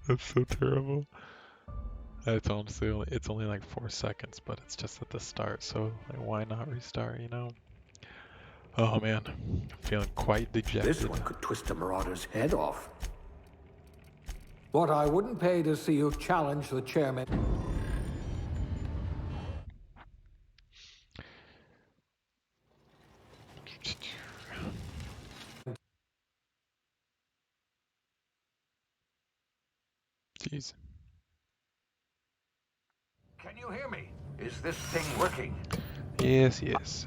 That's so terrible. It's only like 4 seconds, but it's just at the start, so like why not restart, you know? Oh man, I'm feeling quite This dejected. one could twist a marauder's head off. What I wouldn't pay to see you challenge the chairman. Jeez. Can you hear me? Is this thing working? Yes, yes.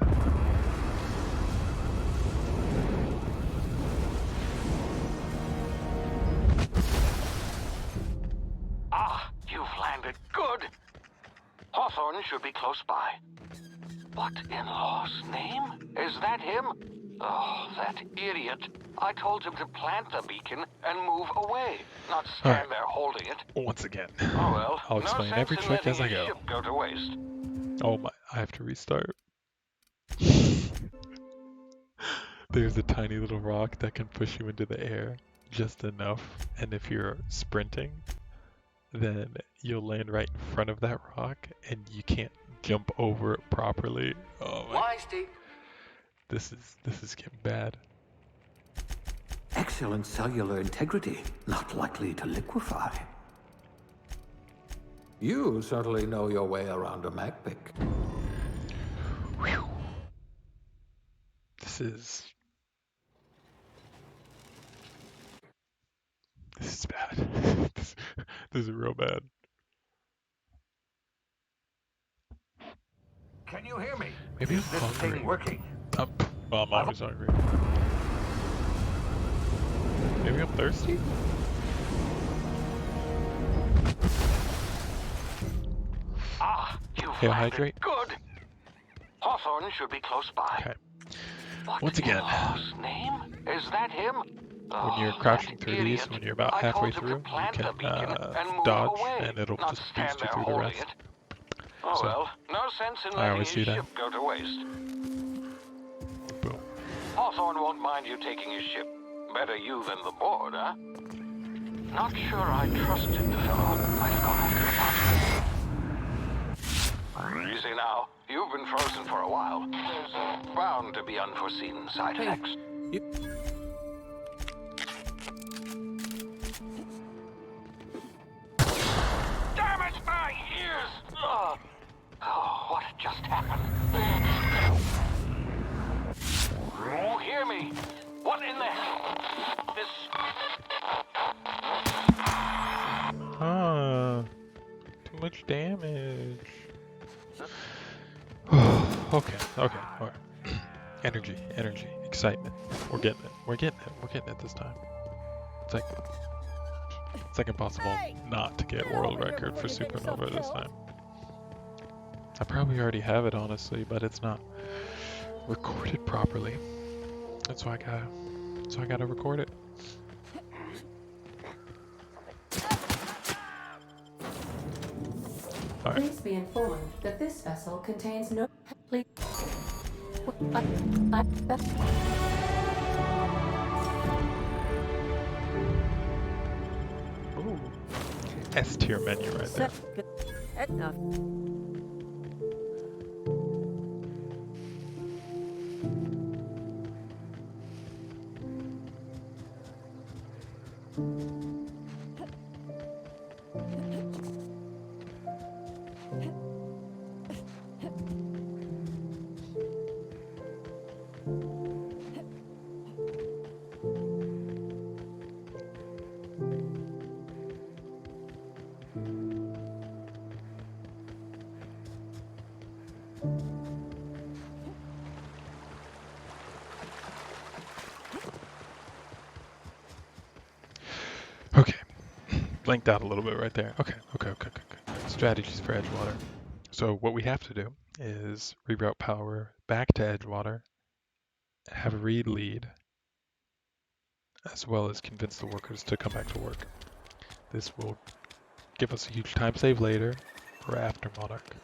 Ah, you've landed. Good. Hawthorne should be close by. What in law's name? Is that him? Oh, that idiot. I told him to plant the beacon and move away, not stand there holding it. Once again. Oh well, I'll no explain sense every in trick letting as I his go. ship go to waste. Oh my, I have to restart. There's a tiny little rock that can push you into the air just enough, and if you're sprinting, then you'll land right in front of that rock and you can't jump over it properly. Oh my, Why, Steve? this is getting bad. Excellent cellular integrity, not likely to liquefy. You certainly know your way around a Mac pick. Whew. This is bad. This is real bad. Can you hear me? Maybe I'm Is this hungry. thing working? Well, I'm always hungry. Maybe I'm thirsty? Ah, you've Yeah, landed. hydrate. Good. Hawthorne should be close by. Okay. What Once again. in law's name? Is that him? When you're crouching through these, when you're about halfway through, you can dodge and it'll just boost you through the rest. Oh So, well, no sense in I letting always his do that. ship go to waste. Boom. Hawthorne won't mind you taking his ship. Better you than the board, huh? Not sure I trusted the fellow. I've gone after the Easy now. You've been frozen for a while. There's bound to be unforeseen side effects. Damage my ears! Oh, what just happened? Oh, hear me! What in the hell? Ah, too much damage. Okay, alright. Energy, excitement. We're getting it this time. It's like impossible not to get world record for Supernova this time. I probably already have it honestly, but it's not recorded properly. That's why I gotta record it. Alright. Please be informed that this vessel contains no. Please. Ooh. S tier menu right there. Okay. Blinked out a little bit right there. Okay. Strategies for Edgewater. So what we have to do is reroute power back to Edgewater, have a read lead, as well as convince the workers to come back to work. This will give us a huge time save later for after Monarch.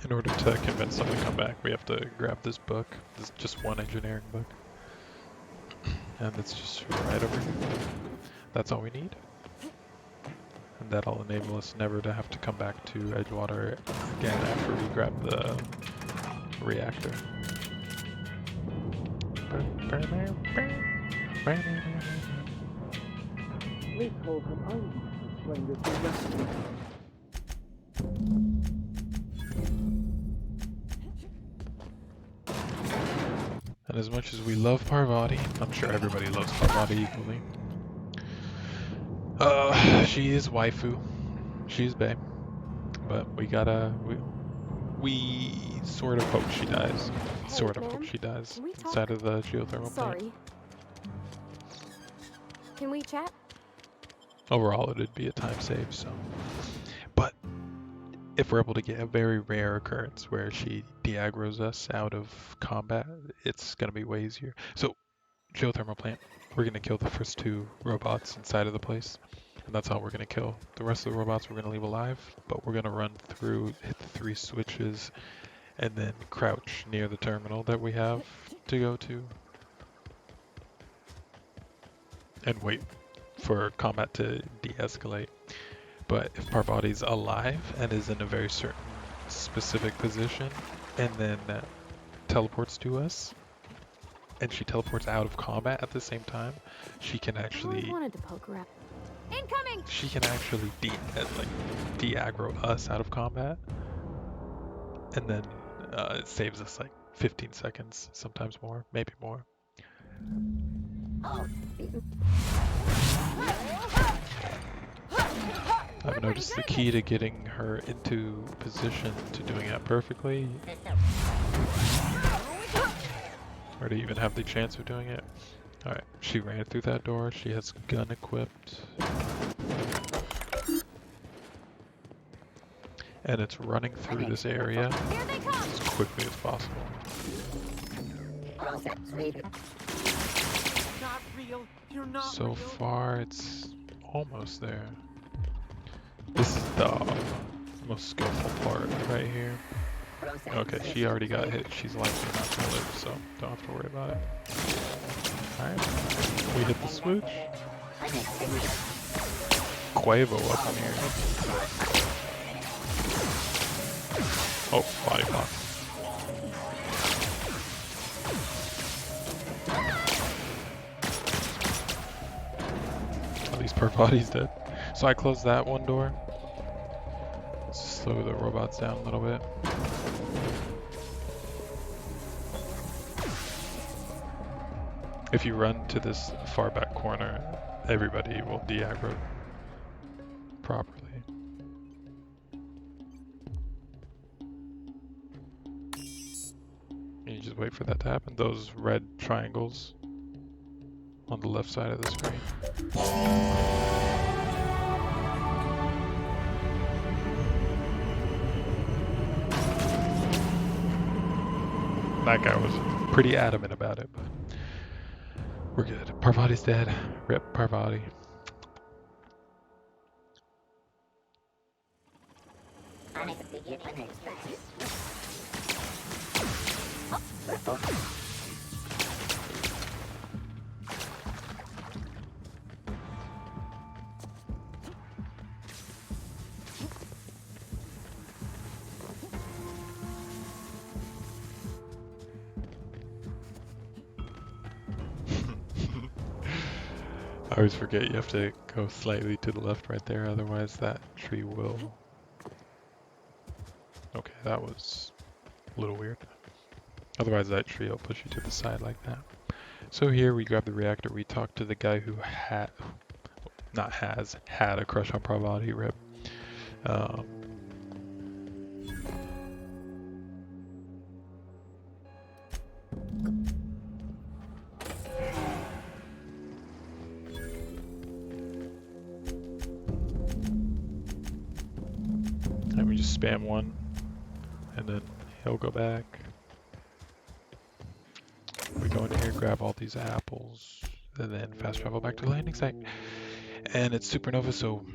And in order to convince them to come back, we have to grab this book. This is just one engineering book. And it's just right over here. That's all we need. And that'll enable us never to have to come back to Edgewater again after we grab the reactor. Leasehold from Ivy explained it to yesterday. And as much as we love Parvati, I'm sure everybody loves Parvati equally. She is waifu. She's bae. But we sort of hope she dies. Hey, Sort of hope ma'am, she dies can we talk? inside of the geothermal plant. Sorry. Can we chat? Overall, it'd be a time save, so. But if we're able to get a very rare occurrence where she de-aggroes us out of combat, it's gonna be way easier. So, geothermal plant, we're gonna kill the first 2 robots inside of the place, and that's all we're gonna kill. The rest of the robots we're gonna leave alive, but we're gonna run through, hit the 3 switches, and then crouch near the terminal that we have to go to, and wait for combat to de-escalate. But if Parvati's alive and is in a very certain specific position, and then teleports to us, and she teleports out of combat at the same time, she can I actually wanted to poke around. Incoming! de-aggro us out of combat, and then it saves us like 15 seconds, sometimes more, maybe more. I've noticed the key to getting her into position to doing that perfectly, or to even have the chance of doing it. Alright, she ran through that door, she has gun equipped. And it's running through this area as quickly as possible. So far, it's almost there. This is the most skillful part right here. Okay, she already got hit. She's likely not gonna live, so don't have to worry about it. Alright, we hit the switch. Quavo up in here. Oh, body block. At least Parvati's dead. So I closed that one door. Slow the robots down a little bit. If you run to this far back corner, everybody will de-aggro properly. And you just wait for that to happen. Those red triangles on the left side of the screen. That guy was pretty adamant about it, but we're good. Parvati's dead. Rip Parvati. I always forget you have to go slightly to the left right there, otherwise that tree will... Okay, that was a little weird. Otherwise that tree will push you to the side like that. So here we grab the reactor, we talk to the guy who had a crush on Parvati, rip. And we just spam one, and then he'll go back. We go in here, grab all these apples, and then fast travel back to the landing site. And it's Supernova, so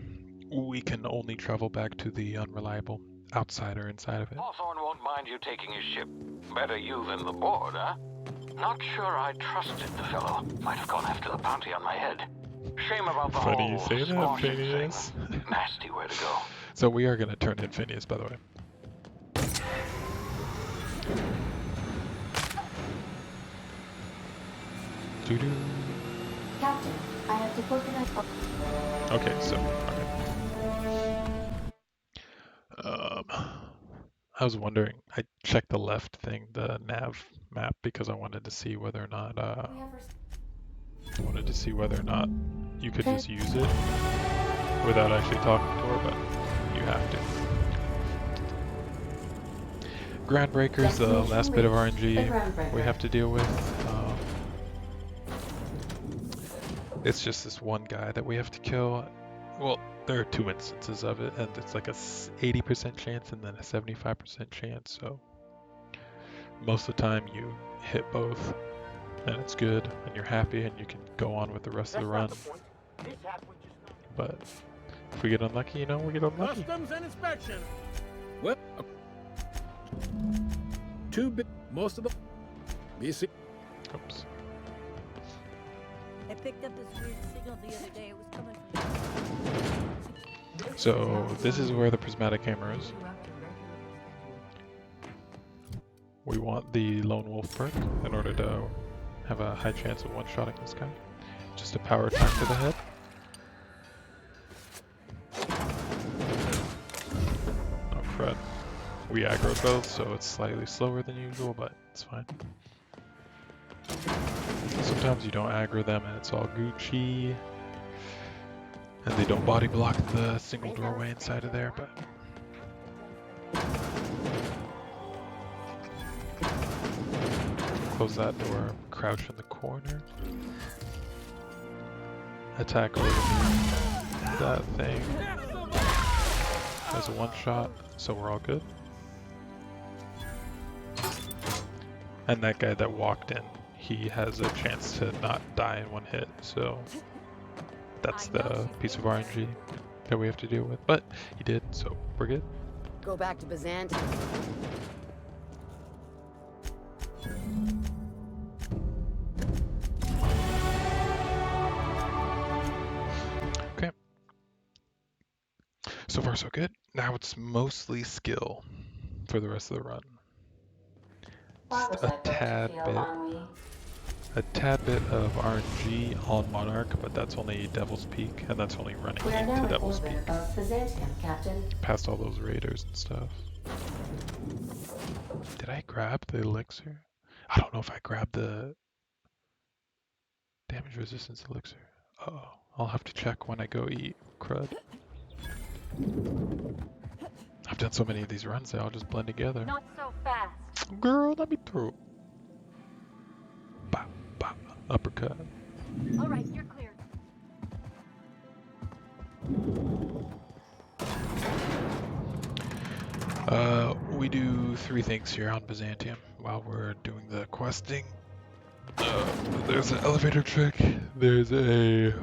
we can only travel back to the unreliable outsider inside of it. Hawthorne won't mind mind you taking his ship. Better you than the board, huh? Not sure I trusted the fellow. Might have gone after the bounty on my head. Shame about the Funny you whole say that, squashing Phineas. thing. Nasty way to go. So we are going to turn in Phineas, by the way. Doo-doo. Captain, I have deployed an... Okay, so I was wondering. I checked the left thing, the nav map, because I wanted to see whether or not you could just use it without actually talking to her, but you have to. Groundbreaker is the last bit of RNG we have to deal with. It's just this one guy that we have to kill. Well, there are 2 instances of it, and it's like a 80% chance and then a 75% chance, so most of the time you hit both, and it's good, and you're happy, and you can go on with the rest of the run. But if we get unlucky, we get unlucky. Customs and inspection. Well, too big. Most of the BC. Oops. I picked up this weird signal the other day. It was coming from... So this is where the prismatic hammer is. We want the lone wolf perk in order to have a high chance of one-shotting this guy. Just a power attack to the head. Oh crud. We aggroed both, so it's slightly slower than usual, but it's fine. Sometimes you don't aggro them and it's all Gucci. And they don't body block the single doorway inside of there, but... Close that door, crouch in the corner. Attack over that thing. That's a one shot, so we're all good. And that guy that walked in, he has a chance to not die in one hit, so that's the piece of RNG that we have to deal with. But he did, so we're good. Go back to Byzantium. Okay. So far so good. Now it's mostly skill for the rest of the run. Just a tad bit of RNG on Monarch, but that's only Devil's Peak, and that's only running into Devil's Peak. Past all those raiders and stuff. Did I grab the elixir? I don't know if I grabbed the damage resistance elixir. Uh-oh. I'll have to check when I go eat. Crud. I've done so many of these runs, they all just blend together. Not so fast. Girl, let me through. Bop, bop, uppercut. All right, you're clear. We do 3 things here on Byzantium while we're doing the questing. There's an elevator trick. There's a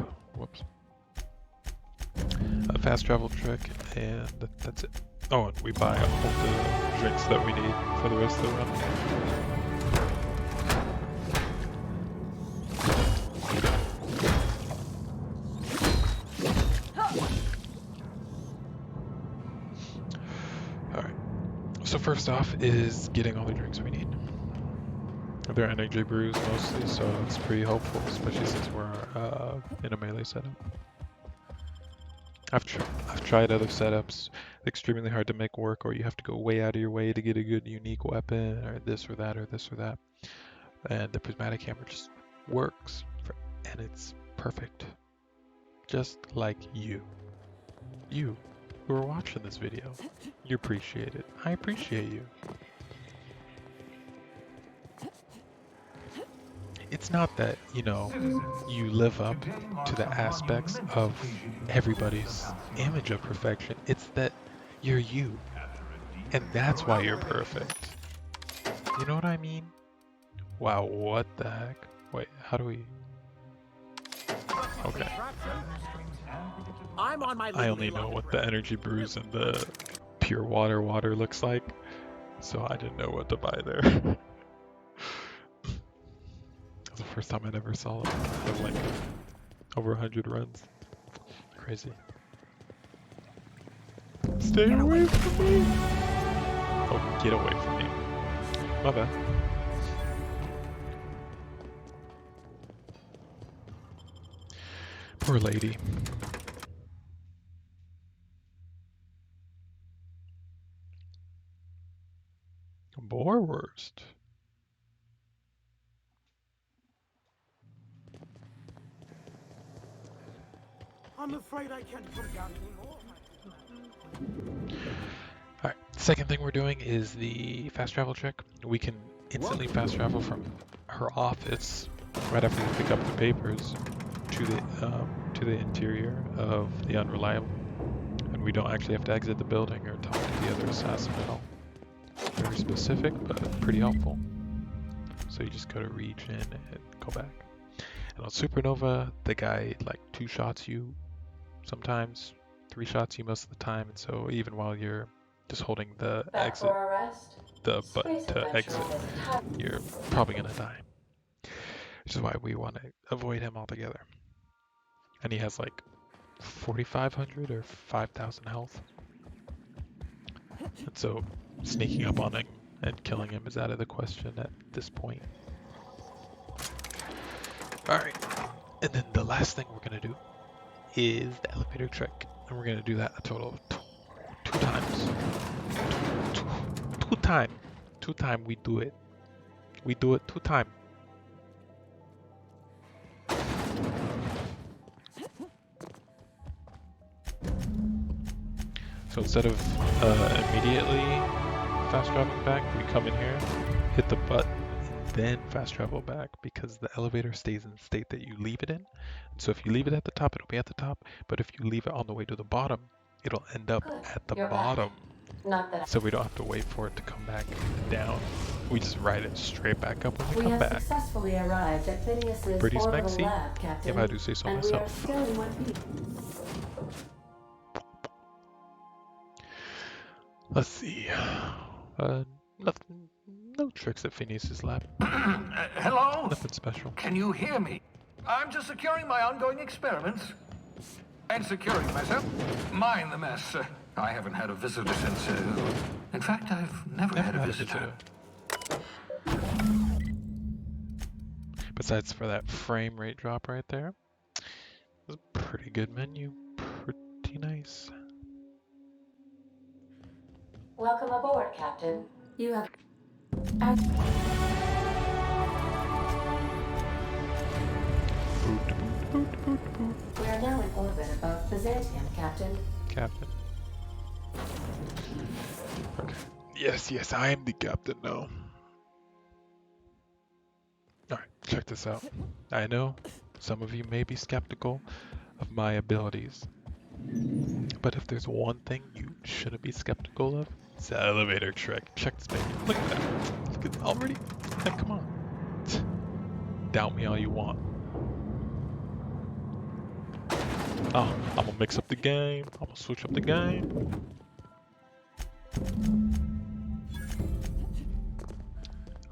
fast travel trick, and that's it. Oh, and we buy all the drinks that we need for the rest of the run. Alright. So first off is getting all the drinks we need. They're energy brews mostly, so it's pretty helpful, especially since we're in a melee setup. I've tried other setups, extremely hard to make work, or you have to go way out of your way to get a good unique weapon, or this or that, or this or that. And the prismatic hammer just works, and it's perfect. Just like you. You who are watching this video. You appreciate it. I appreciate you. It's not that, you live up to the aspects of everybody's image of perfection. It's that you're you. And that's why you're perfect. You know what I mean? Wow, what the heck? Wait, how do we... Okay. I'm on my I only know what the energy brews and the pure water looks like. So I didn't know what to buy there. That was the first time I'd ever saw it. I have like over 100 runs. Crazy. Stay away from me! Oh, get away from me. My bad. Poor lady. Boerwurst. I'm afraid I can't come down anymore. Alright, second thing we're doing is the fast travel trick. We can instantly fast travel from her office right after we pick up the papers to the interior of the Unreliable. And we don't actually have to exit the building or talk to the other assassin at all. Very specific, but pretty helpful. So you just go to region and go back. And on Supernova, the guy like 2-shots you sometimes, 3 shots you most of the time, and so even while you're just holding the Back exit, for arrest? the button Space to exit, adventure is tough. you're probably gonna die. Which is why we want to avoid him altogether. And he has like 4,500 or 5,000 health. And so sneaking up on him and killing him is out of the question at this point. Alright, and then the last thing we're going to do is the elevator trick. And we're going to do that a total of two times. Two time we do it. We do it 2 times. So instead of immediately fast traveling back, we come in here, hit the button, and then fast travel back because the elevator stays in the state that you leave it in. So if you leave it at the top, it'll be at the top. But if you leave it on the way to the bottom, it'll end up Good. at the You're back. bottom. Not that So we don't have to wait for it to come back down. We just ride it straight back up when we we come have back. successfully arrived at Phineas's Pretty orbital smexy, lab, Captain. if I do say so and myself. we are still in one piece. Let's see. Nothing, no tricks at Phineas's lab. Hello? Nothing special. Can you hear me? I'm just securing my ongoing experiments. And securing myself. Mind the mess. I haven't had a visitor since... in fact, I've never had a visitor. Besides for that frame rate drop right there. It's a pretty good menu. Pretty nice. Welcome aboard, Captain. You have... We are now in orbit above Byzantium, Captain. Captain. Okay. Yes, I am the captain now. Alright, check this out. I know some of you may be skeptical of my abilities. But if there's one thing you shouldn't be skeptical of, it's the elevator trick. Check this baby. Look at that. Look at already. Like, come on. Doubt me all you want. Oh, I'm gonna mix up the game. I'm gonna switch up the game.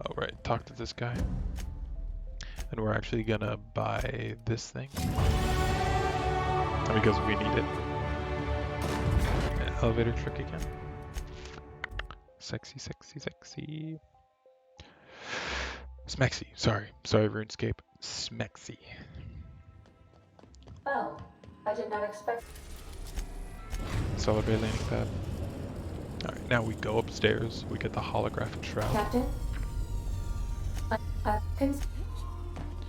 Alright, talk to this guy. And we're actually gonna buy this thing. Because we need it. An elevator trick again. Sexy. Smexy. Sorry, RuneScape. Smexy. Oh, I did not expect... Celebrate landing pad. Alright, now we go upstairs. We get the holographic shroud. Captain?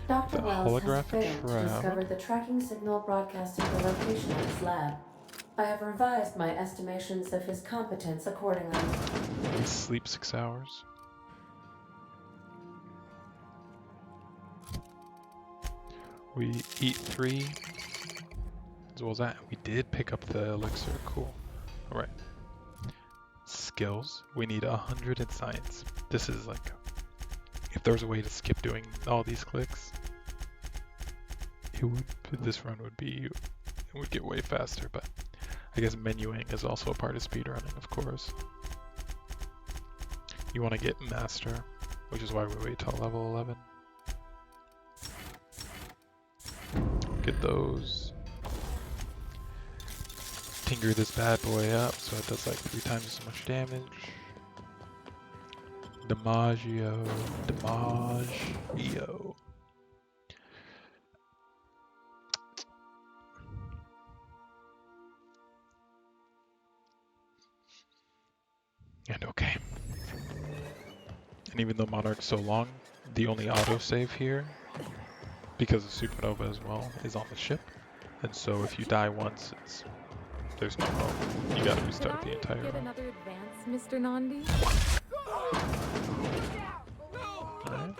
Dr. The Wells has holographic failed to shroud. discover the tracking signal broadcasting the location of his lab. I have revised my estimations of his competence accordingly. We sleep 6 hours. We eat 3. As well as that, we did pick up the elixir. Cool. Alright. Skills. We need 100 in science. This is like... If there was a way to skip doing all these clicks, this run would get way faster, but I guess menuing is also a part of speedrunning, of course. you want to get Master, which is why we wait till level 11. Get those. Tinker this bad boy up so it does like 3 times as much damage. Damaggio. And okay. And even though Monarch's so long, the only autosave here, because of Supernova as well, is on the ship. And so if you die once, there's no hope. You gotta restart the entire Get run. another advance, Mr. Nandi? Alright.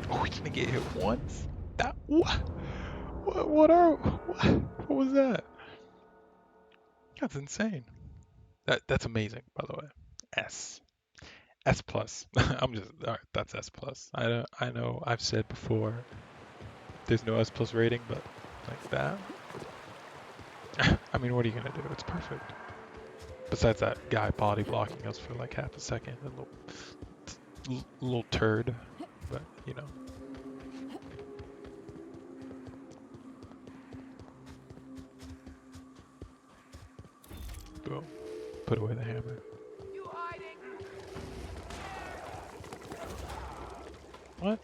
Oh, he's gonna get hit once? That what was that? That's insane. That's amazing, by the way. S plus. I'm just alright, that's S plus. I know I've said before there's no S plus rating, but like that. I mean, what are you gonna do? It's perfect. Besides that guy body blocking us for like half a second, a little turd, but you know. Boom. Put away the hammer. What?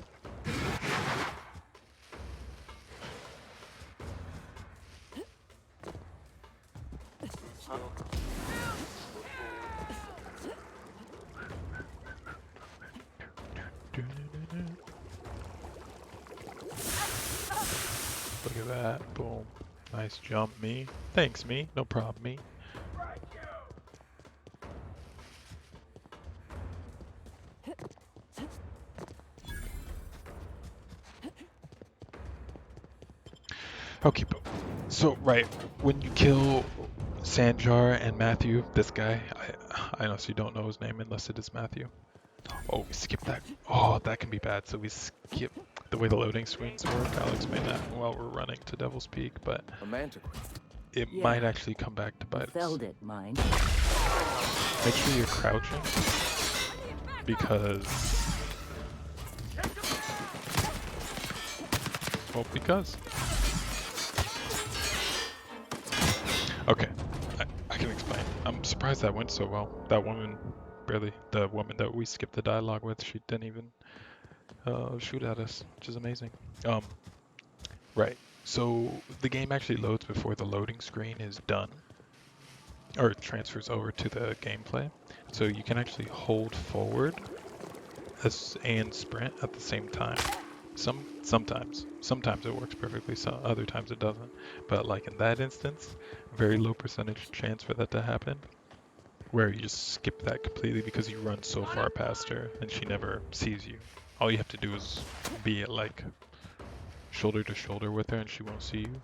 Look at that. Boom. Nice jump, me. Thanks, me. No problem, me. Okay, so right, when you kill Sanjar and Matthew, this guy, I honestly don't know his name unless it is Matthew. Oh, we skip that. Oh, that can be bad. So we skip the way the loading screens work. I'll explain that while we're running to Devil's Peak, but it might actually come back to bite us. It, mine. Make sure you're crouching, because... Well, because... Okay, I can explain. I'm surprised that went so well. That woman, barely, the woman that we skipped the dialogue with, she didn't even shoot at us, which is amazing. Right, so the game actually loads before the loading screen is done, or it transfers over to the gameplay. So you can actually hold forward and sprint at the same time. Sometimes it works perfectly, so other times it doesn't. But like in that instance, very low percentage chance for that to happen, where you just skip that completely because you run so far past her and she never sees you. All you have to do is be at like shoulder to shoulder with her and she won't see you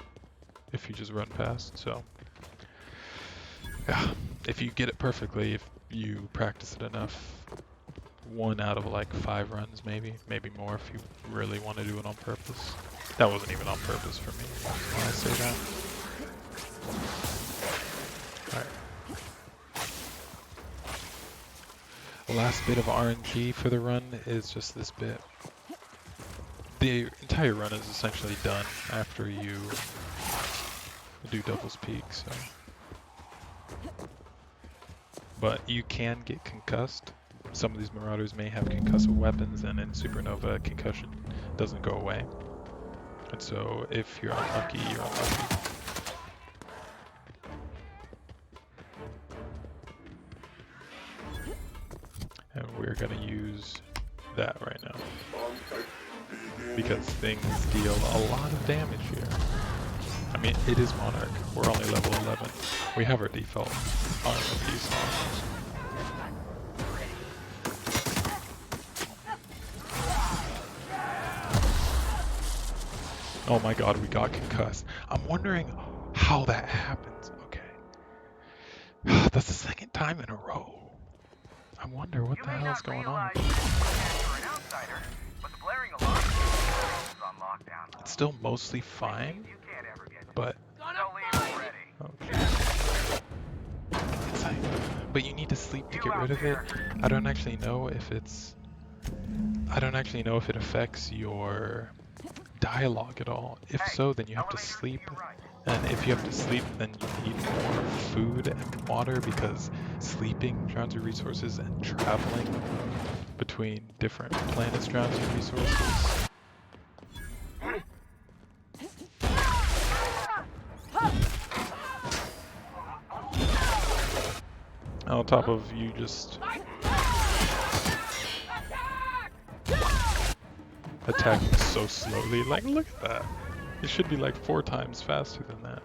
if you just run past. So yeah, if you get it perfectly, if you practice it enough, 1 out of like 5 runs, maybe more if you really want to do it on purpose. That wasn't even on purpose for me when I say that. Alright. The last bit of RNG for the run is just this bit. The entire run is essentially done after you do Devil's Peak, so. But you can get concussed. Some of these Marauders may have concussive weapons, and in Supernova, concussion doesn't go away. And so if you're unlucky, you're unlucky. And we're going to use that right now, because things deal a lot of damage here. I mean, it is Monarch. We're only level 11. We have our default armor piece on. Oh my god, we got concussed. I'm wondering how that happens. Okay. That's the second time in a row. I wonder what the hell is going on. It's still mostly fine, but... Oh, But you need to sleep to get rid of it. I don't actually know if it affects your dialogue at all. If so, then you have to sleep. And if you have to sleep, then you need more food and water because sleeping drowns your resources and traveling between different planets drowns your resources. On top of you just attacking so slowly. Like, look at that. It should be like 4 times faster than that.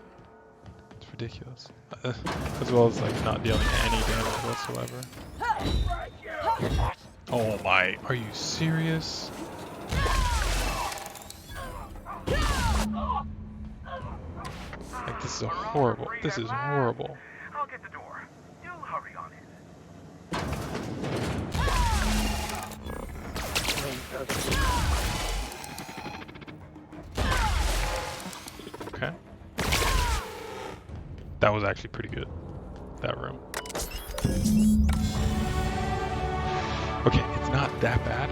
It's ridiculous. As well as like not dealing any damage whatsoever. Oh my, are you serious? Like, this is horrible. This is horrible. I'll get the door. You hurry on it. Okay. That was actually pretty good, that room. Okay, it's not that bad.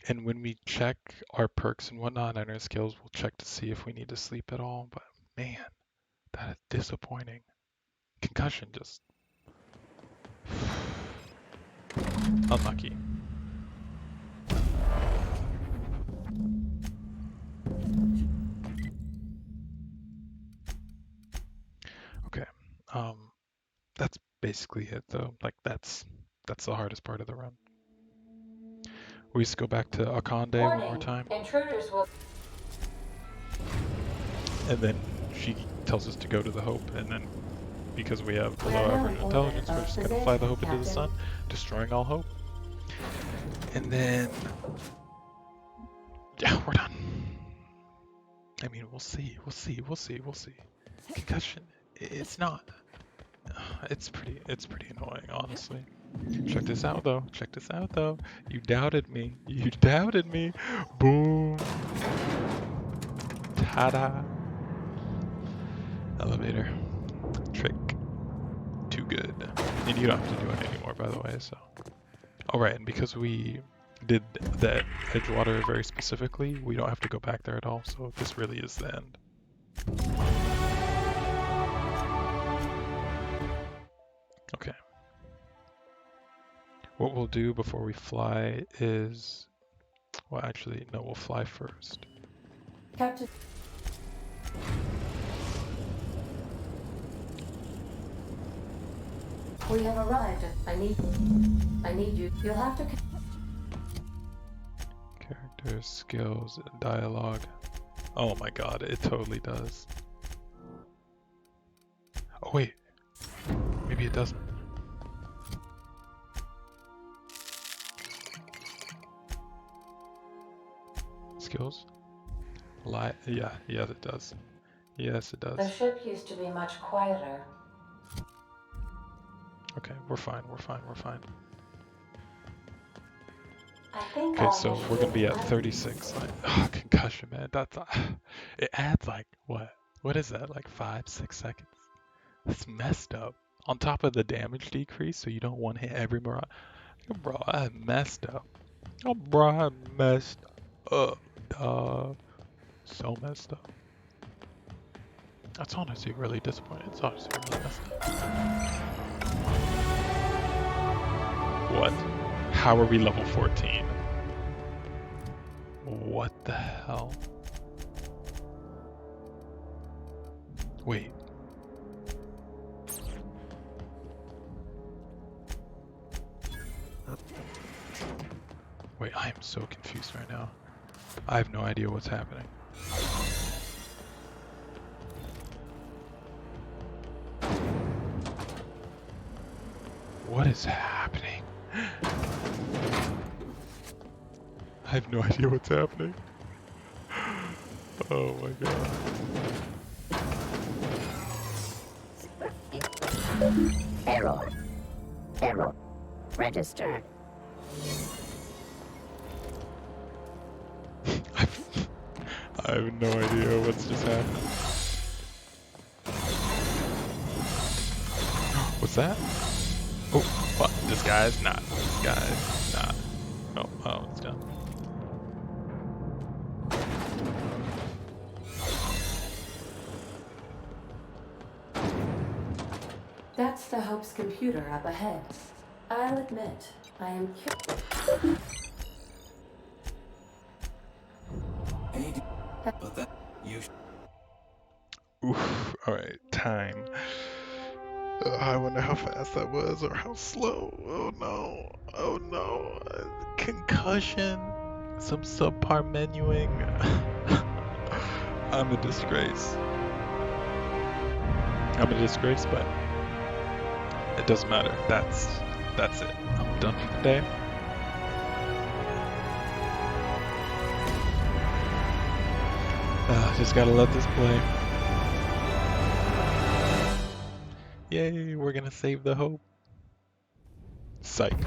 And when we check our perks and whatnot and our skills, we'll check to see if we need to sleep at all. But man, that is disappointing. Concussion just... unlucky. Okay, that's basically it though. Like that's the hardest part of the run. We just go back to Akande one more time. Intruders will. And then she tells us to go to the Hope, and then because we have below now average in intelligence, orbit we're just of gonna fly the Hope into the Captain. sun, destroying all Hope. And then, yeah, we're done. I mean, we'll see. Concussion, it's not. It's pretty annoying, honestly. Check this out though. You doubted me. Boom. Ta-da. Elevator. Trick. Too good. And you don't have to do it anymore, by the way, so. Alright, and because we did that Edgewater very specifically, we don't have to go back there at all, so this really is the end. Okay. What we'll do before we fly is... well, actually, no, we'll fly first. Captain. We have arrived. I need you. You'll have to. Characters, skills, dialogue. Oh my god, it totally does. Oh wait, maybe it doesn't. Skills? Yeah, yes it does. Yes it The does. ship used to be much quieter. Okay, we're fine. I think Okay, I'll so we're gonna be at 36. Like, oh, concussion, man. That's it adds like what? What is that? Like 5-6 seconds? That's messed up. On top of the damage decrease, so you don't one hit every mirage. Bro, I messed up. Oh, bro, I messed up. So messed up. That's honestly really disappointing. It's honestly really messed up. What? How are we level 14? What the hell? Wait. Wait, I am so confused right now. I have no idea what's happening. What is happening? I have no idea what's happening. Oh my god. Error. Registered. I have no idea what's just happened. What's What's that? Oh, what? This guy's not. This guy's not. Oh, it's done. That's the Hope's computer up ahead. I'll admit, I am curious. But that you. Oof. All right, time. I wonder how fast that was or how slow. Oh no. Oh no. Concussion. Some subpar menuing. I'm a disgrace. I'm a disgrace, but it doesn't matter. That's it. I'm done for the day. Just gotta let this play. Yay, we're gonna save the Hope. Psych.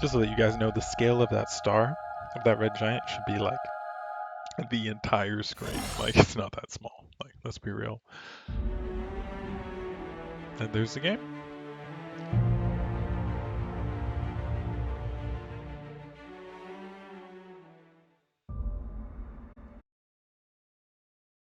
Just so that you guys know, the scale of that star, of that red giant, should be like the entire screen. Like, it's not that small. Like, let's be real. And there's the game.